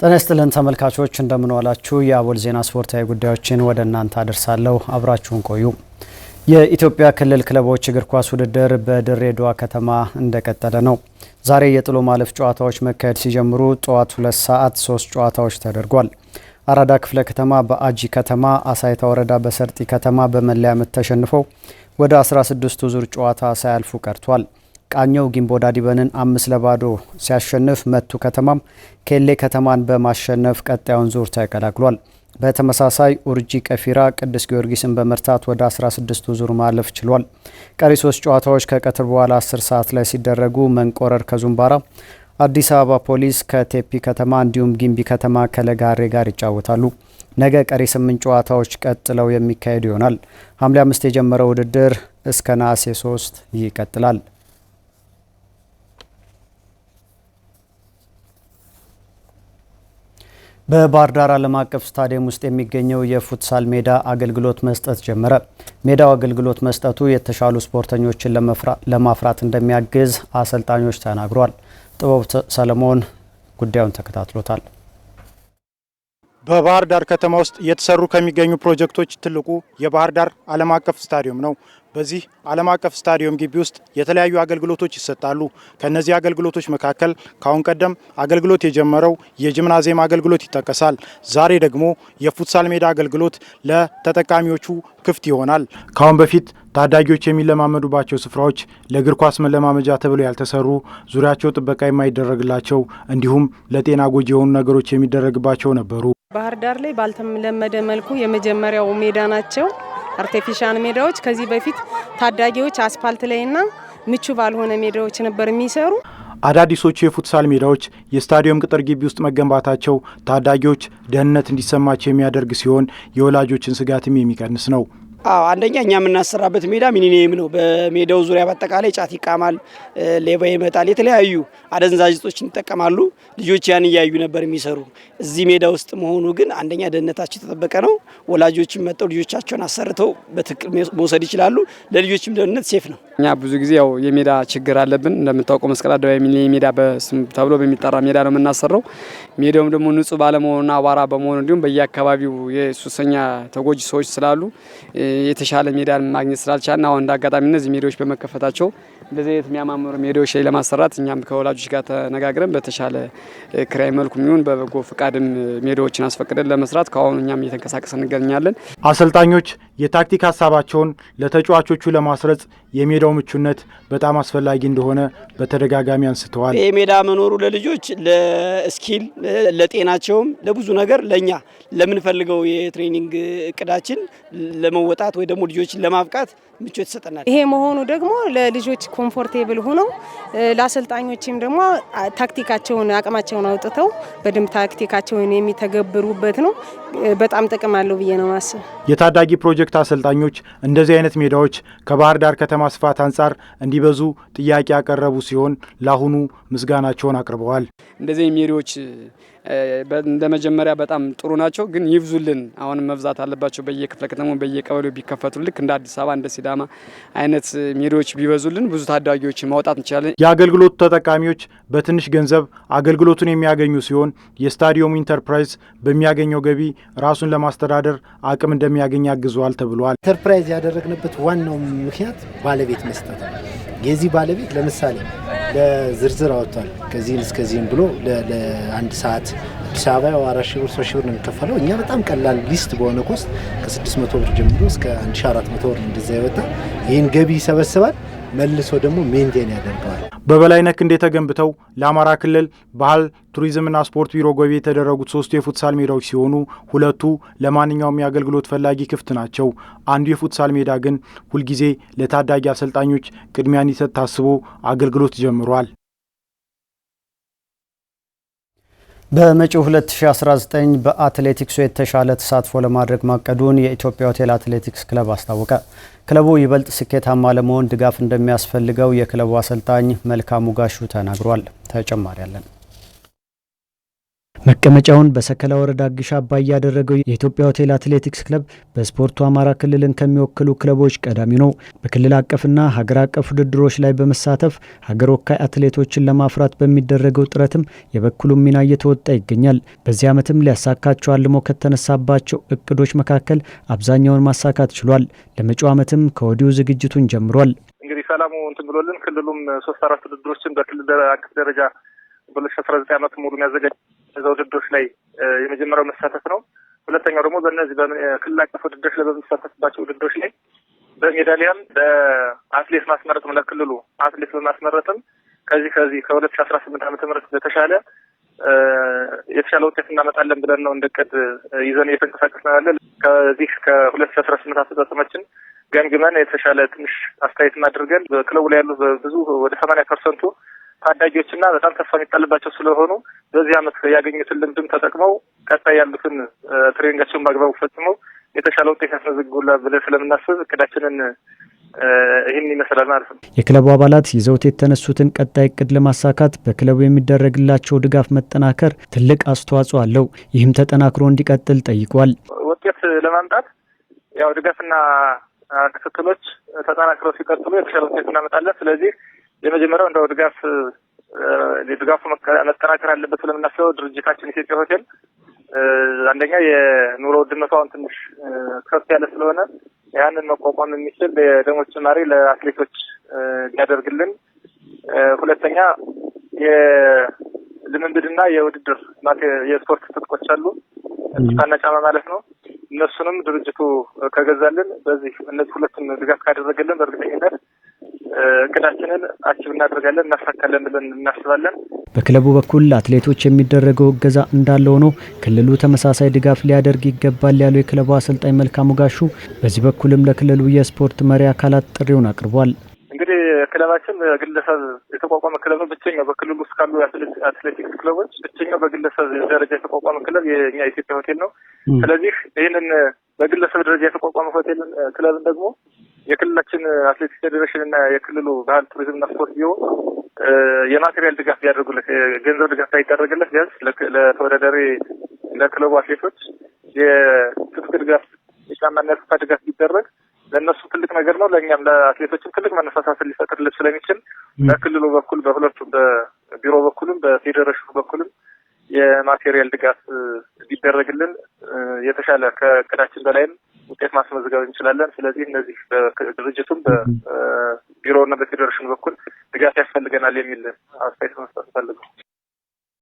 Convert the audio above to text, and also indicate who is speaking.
Speaker 1: ጤና ይስጥልን ተመልካቾች እንደምን ዋላችሁ። የአቦል ዜና ስፖርታዊ ጉዳዮችን ወደ እናንተ አደርሳለሁ። አብራችሁን ቆዩ። የኢትዮጵያ ክልል ክለቦች እግር ኳስ ውድድር በድሬዳዋ ከተማ እንደቀጠለ ነው። ዛሬ የጥሎ ማለፍ ጨዋታዎች መካሄድ ሲጀምሩ ጠዋት 2 ሰዓት 3 ጨዋታዎች ተደርጓል። አራዳ ክፍለ ከተማ በአጂ ከተማ፣ አሳይታ ወረዳ በሰርጢ ከተማ በመለያ ምት ተሸንፈው ወደ 16ቱ ዙር ጨዋታ ሳያልፉ ቀርቷል። ቃኘው ጊምቦ ዳዲበንን 5-0 ሲያሸንፍ መቱ ከተማም ኬሌ ከተማን በማሸነፍ ቀጣዩን ዙር ተቀላቅሏል። በተመሳሳይ ኡርጂ ቀፊራ ቅዱስ ጊዮርጊስን በመርታት ወደ 16ቱ ዙር ማለፍ ችሏል። ቀሪ 3 ጨዋታዎች ከቀትር በኋላ 10 ሰዓት ላይ ሲደረጉ መንቆረር ከዙምባራ፣ አዲስ አበባ ፖሊስ ከቴፒ ከተማ እንዲሁም ጊምቢ ከተማ ከለጋሬ ጋር ይጫወታሉ። ነገ ቀሪ 8 ጨዋታዎች ቀጥለው የሚካሄዱ ይሆናል። ሐምሌ 5 የጀመረው ውድድር እስከ ነሐሴ 3 ይቀጥላል። በባህር ዳር ዓለም አቀፍ ስታዲየም ውስጥ የሚገኘው የፉትሳል ሜዳ አገልግሎት መስጠት ጀመረ። ሜዳው አገልግሎት መስጠቱ የተሻሉ ስፖርተኞችን ለማፍራት እንደሚያግዝ አሰልጣኞች ተናግሯል። ጥበብ ሰለሞን ጉዳዩን ተከታትሎታል።
Speaker 2: በባህር ዳር ከተማ ውስጥ የተሰሩ ከሚገኙ ፕሮጀክቶች ትልቁ የባህር ዳር ዓለም አቀፍ ስታዲየም ነው። በዚህ ዓለም አቀፍ ስታዲየም ግቢ ውስጥ የተለያዩ አገልግሎቶች ይሰጣሉ። ከነዚህ አገልግሎቶች መካከል ካሁን ቀደም አገልግሎት የጀመረው የጂምናዚየም አገልግሎት ይጠቀሳል። ዛሬ ደግሞ የፉትሳል ሜዳ አገልግሎት ለተጠቃሚዎቹ ክፍት ይሆናል። ካሁን በፊት ታዳጊዎች የሚለማመዱባቸው ስፍራዎች ለእግር ኳስ መለማመጃ ተብለው ያልተሰሩ፣ ዙሪያቸው ጥበቃ የማይደረግላቸው እንዲሁም ለጤና ጎጂ የሆኑ ነገሮች የሚደረግባቸው ነበሩ።
Speaker 3: ባህር ዳር ላይ ባልተለመደ መልኩ የመጀመሪያው ሜዳ ናቸው አርቲፊሻል ሜዳዎች። ከዚህ በፊት ታዳጊዎች አስፓልት ላይና ምቹ ባልሆነ ሜዳዎች ነበር የሚሰሩ።
Speaker 2: አዳዲሶቹ የፉትሳል ሜዳዎች የስታዲየም ቅጥር ግቢ ውስጥ መገንባታቸው ታዳጊዎች ደህንነት እንዲሰማቸው የሚያደርግ ሲሆን የወላጆችን ስጋትም የሚቀንስ ነው።
Speaker 4: አንደኛ እኛ የምናሰራበት ሜዳ ሚኒኒየም ነው። በሜዳው ዙሪያ በአጠቃላይ ጫት ይቃማል፣ ሌባ ይመጣል፣ የተለያዩ አደንዛዥ እጾችን ይጠቀማሉ። ልጆች ያን እያዩ ነበር የሚሰሩ። እዚህ ሜዳ ውስጥ መሆኑ ግን አንደኛ ደህንነታቸው የተጠበቀ ነው። ወላጆችም መጥተው ልጆቻቸውን አሰርተው በትክክል መውሰድ ይችላሉ። ለልጆችም ደህንነት ሴፍ ነው።
Speaker 5: እኛ ብዙ ጊዜ ያው የሜዳ ችግር አለብን። እንደምታውቀው መስቀል አደባባይ ሚኒኒየም ሜዳ በስም ተብሎ በሚጠራ ሜዳ ነው የምናሰራው። ሜዳውም ደግሞ ንጹህ ባለመሆኑና አቧራ በመሆኑ እንዲሁም በየአካባቢው የሱሰኛ ተጎጂ ሰዎች ስላሉ የተሻለ ሜዳን ማግኘት ስላልቻልን አሁን እንዳጋጣሚ እነዚህ ሜዳዎች በመከፈታቸው እንደዚህ አይነት የሚያማምሩ ሜዳዎች ላይ ለማሰራት እኛም ከወላጆች ጋር ተነጋግረን በተሻለ ክራይ መልኩ የሚሆን በበጎ ፍቃድም ሜዳዎችን አስፈቅደን ለመስራት ከአሁኑ እኛም እየተንቀሳቀስን እንገኛለን።
Speaker 2: አሰልጣኞች የታክቲክ ሀሳባቸውን ለተጫዋቾቹ ለማስረጽ የሜዳው ምቹነት በጣም አስፈላጊ እንደሆነ በተደጋጋሚ አንስተዋል።
Speaker 4: ይህ ሜዳ መኖሩ ለልጆች ለስኪል ለጤናቸውም ለብዙ ነገር ለኛ ለምንፈልገው የትሬኒንግ እቅዳችን ለመወጣት ወይ ደግሞ ልጆችን ለማብቃት ምቾት ይሰጠናል።
Speaker 3: ይሄ መሆኑ ደግሞ ለልጆች ኮምፎርቴብል ሆነው ለአሰልጣኞችም ደግሞ ታክቲካቸውን አቅማቸውን አውጥተው በደንብ ታክቲካቸውን የሚተገብሩበት ነው። በጣም ጥቅም አለው ብዬ ነው ማስብ።
Speaker 2: የታዳጊ ፕሮጀክት አሰልጣኞች እንደዚህ አይነት ሜዳዎች ከባህር ዳር ከተማ ስፋት አንጻር እንዲበዙ ጥያቄ ያቀረቡ ሲሆን ለአሁኑ ምስጋናቸውን አቅርበዋል።
Speaker 5: እንደዚህ ሜዳዎች እንደ መጀመሪያ በጣም ጥሩ ናቸው፣ ግን ይብዙልን። አሁንም መብዛት አለባቸው። በየክፍለ ከተማው በየቀበሌው ቢከፈቱ ልክ እንደ አዲስ አበባ እንደ ሲዳማ አይነት ሜዳዎች ቢበዙልን ብዙ ታዳጊዎችን ማውጣት እንችላለን።
Speaker 2: የአገልግሎቱ ተጠቃሚዎች በትንሽ ገንዘብ አገልግሎቱን የሚያገኙ ሲሆን የስታዲየሙ ኢንተርፕራይዝ በሚያገኘው ገቢ ራሱን ለማስተዳደር አቅም እንደሚያገኝ ያግዘዋል ተብሏል።
Speaker 6: ኢንተርፕራይዝ ያደረግንበት ዋናው ምክንያት ባለቤት መስጠት ነው። የዚህ ባለቤት ለምሳሌ ለዝርዝር አወጥቷል። ከዚህን እስከዚህን ብሎ ለአንድ ሰዓት አዲስ አበባ 4,000 ብር 3,000 ብር ነው የሚከፈለው። እኛ በጣም ቀላል ሊስት በሆነ ኮስት ከ600 ብር ጀምሮ እስከ 1,400 ብር እንደዛ ይወጣ። ይህን ገቢ ይሰበስባል፣ መልሶ ደግሞ ሜንቴን ያደርገዋል።
Speaker 2: በበላይነህ ክንዴ ተገንብተው ለአማራ ክልል ባህል ቱሪዝምና ስፖርት ቢሮ ገቢ የተደረጉት 3 የፉትሳል ሜዳዎች ሲሆኑ 2ቱ ለማንኛውም የአገልግሎት ፈላጊ ክፍት ናቸው። አንዱ የፉትሳል ሜዳ ግን ሁልጊዜ ለታዳጊ አሰልጣኞች ቅድሚያ እንዲሰጥ ታስቦ አገልግሎት ጀምሯል።
Speaker 1: በመጪው 2019 በአትሌቲክሱ የተሻለ ተሳትፎ ለማድረግ ማቀዱን የኢትዮጵያ ሆቴል አትሌቲክስ ክለብ አስታወቀ። ክለቡ ይበልጥ ስኬታማ ለመሆን ድጋፍ እንደሚያስፈልገው የክለቡ አሰልጣኝ መልካሙ ጋሹ ተናግሯል። ተጨማሪ ያለን መቀመጫውን በሰከላ ወረዳ ግሻ አባይ ያደረገው የኢትዮጵያ ሆቴል አትሌቲክስ ክለብ በስፖርቱ አማራ ክልልን ከሚወክሉ ክለቦች ቀዳሚው ነው። በክልል አቀፍና ሀገር አቀፍ ውድድሮች ላይ በመሳተፍ ሀገር ወካይ አትሌቶችን ለማፍራት በሚደረገው ጥረትም የበኩሉን ሚና እየተወጣ ይገኛል። በዚህ ዓመትም ሊያሳካቸው አልሞ ከተነሳባቸው እቅዶች መካከል አብዛኛውን ማሳካት ችሏል። ለመጪው ዓመትም ከወዲሁ ዝግጅቱን ጀምሯል።
Speaker 7: እንግዲህ ሰላሙ እንትን ብሎልን ክልሉም 3-4 ውድድሮችን በክልል አቀፍ ደረጃ በ2019 ዓመት ሙሉ ያዘጋጀ ውድድሮች ላይ የመጀመሪያው መሳተፍ ነው። ሁለተኛው ደግሞ በእነዚህ በክልል አቀፍ ውድድሮች ላይ በሚሳተፍባቸው ውድድሮች ላይ በሜዳሊያም በአትሌት ማስመረጥም ለክልሉ አትሌት በማስመረጥም ከዚህ ከ2018 ዓመተ ምህረት የተሻለ ውጤት እናመጣለን ብለን ነው እንደቀድ ይዘን እየተንቀሳቀስን ያለን። ከዚህ ከ2018 አፈጻጸማችን ገምግመን የተሻለ ትንሽ አስተያየት አድርገን በክለቡ ላይ ያሉ ብዙ ወደ 80% ታዳጊዎችና በጣም ተስፋ የሚጣልባቸው ስለሆኑ በዚህ ዓመት ያገኙትን ልምድም ተጠቅመው ቀጣይ ያሉትን ትሬኒንጋቸውን በአግባቡ ፈጽመው የተሻለ ውጤት ያስመዘግቡላል ብለን ስለምናስብ እቅዳችንን ይህን ይመስላል ማለት ነው።
Speaker 1: የክለቡ አባላት ይዘውት የተነሱትን ቀጣይ እቅድ ለማሳካት በክለቡ የሚደረግላቸው ድጋፍ መጠናከር ትልቅ አስተዋጽኦ አለው። ይህም ተጠናክሮ እንዲቀጥል ጠይቋል።
Speaker 7: ውጤት ለማምጣት ያው ድጋፍና ክትትሎች ተጠናክረው ሲቀጥሉ የተሻለ ውጤት እናመጣለን። ስለዚህ የመጀመሪያው እንደው ድጋፉ መጠናከር አለበት ስለምናስበው ድርጅታችን ኢትዮጵያ ሆቴል አንደኛ የኑሮ ውድነቱ አሁን ትንሽ ከፍ ያለ ስለሆነ ያንን መቋቋም የሚችል የደሞዝ ጭማሪ ለአትሌቶች ያደርግልን። ሁለተኛ የልምምድና የውድድር የስፖርት ትጥቆች አሉ እና ጫማ ማለት ነው። እነሱንም ድርጅቱ ከገዛልን እነዚህ ሁለቱን ድጋፍ ካደረገልን በእርግጠኝነት እቅዳችንን አቺቭ እናደርጋለን እናሳካለን ብለን እናስባለን።
Speaker 1: በክለቡ በኩል አትሌቶች የሚደረገው እገዛ እንዳለ ሆኖ ክልሉ ተመሳሳይ ድጋፍ ሊያደርግ ይገባል ያለው የክለቡ አሰልጣኝ መልካሙ ጋሹ በዚህ በኩልም ለክልሉ የስፖርት መሪ አካላት ጥሪውን አቅርቧል።
Speaker 7: እንግዲህ ክለባችን በግለሰብ የተቋቋመ ክለብ ነው። ብቸኛው በክልሉ ውስጥ ካሉ አትሌቲክስ ክለቦች ብቸኛው በግለሰብ ደረጃ የተቋቋመ ክለብ የኛ የኢትዮጵያ ሆቴል ነው። ስለዚህ ይህንን በግለሰብ ደረጃ የተቋቋመ ሆቴልን ክለብን ደግሞ የክልላችን አትሌቲክስ ፌዴሬሽን እና የክልሉ ባህል ቱሪዝምና ስፖርት ቢሮ የማቴሪያል ድጋፍ ቢያደርጉለት የገንዘብ ድጋፍ ሳይደረግለት ቢያንስ ለተወዳዳሪ ለክለቡ አትሌቶች የትጥቅ ድጋፍ የጫማና የቱታ ድጋፍ ቢደረግ ለእነሱ ትልቅ ነገር ነው። ለእኛም ለአትሌቶችም ትልቅ መነሳሳትን ሊፈጥርልን ስለሚችል በክልሉ በኩል በሁለቱም በቢሮ በኩልም በፌዴሬሽኑ በኩልም የማቴሪያል ድጋፍ ቢደረግልን የተሻለ ከእቅዳችን በላይም ውጤት ማስመዝገብ እንችላለን። ስለዚህ እነዚህ በድርጅቱም በቢሮውና በፌዴሬሽኑ በኩል ድጋፍ ያስፈልገናል የሚል አስተያየት መስጠት ፈልገው